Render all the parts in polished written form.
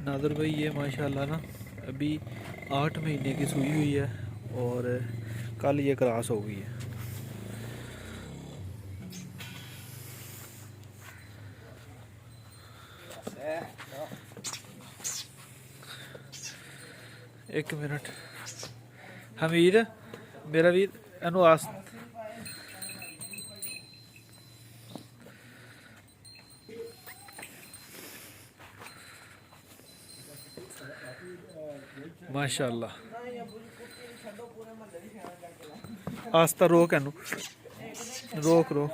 नादर भाई ये माशाल्लाह ना अभी 8 महीने की सूई हुई है और कल ये क्रॉस हो गई है। एक मिनट हमीर मेरा वीर एनू आस माशाल्लाह आस्ता रोक एनू रोक रोक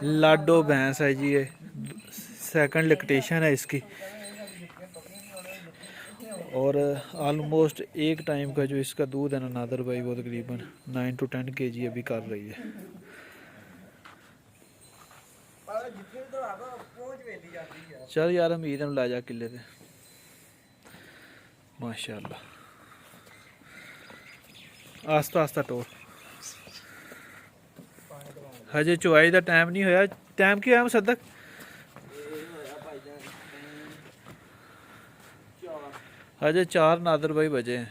लाडो भैंस है जी ये, सेकंड लैक्टेशन है इसकी और ऑलमोस्ट एक टाइम का जो इसका दूध है ना नादर भाई वो तकरीबन 9 to 10 kg अभी कर रही है। चल यार अमीर ला जा किले पे माशाल्लाह आस्ता आस्ता टोर हजे चुवाई का टाइम नहीं होया। टाइम की होया मुसद्दक? हजे 4 नादर भाई बजे हैं,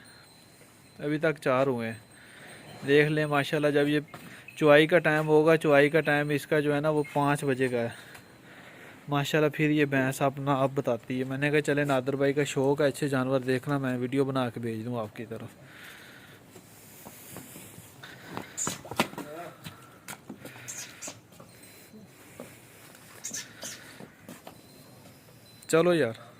अभी तक 4 हुए हैं। देख लें माशाल्लाह जब ये चुवाई का टाइम होगा, चुवाई का टाइम इसका जो है ना वो 5 बजे का है माशाल्लाह। फिर ये भैंस अपना आप बताती है। मैंने कहा चले नादर भाई का शौक है अच्छे जानवर देखना, मैं वीडियो बना के भेज दूँ आपकी तरफ। चलो यार।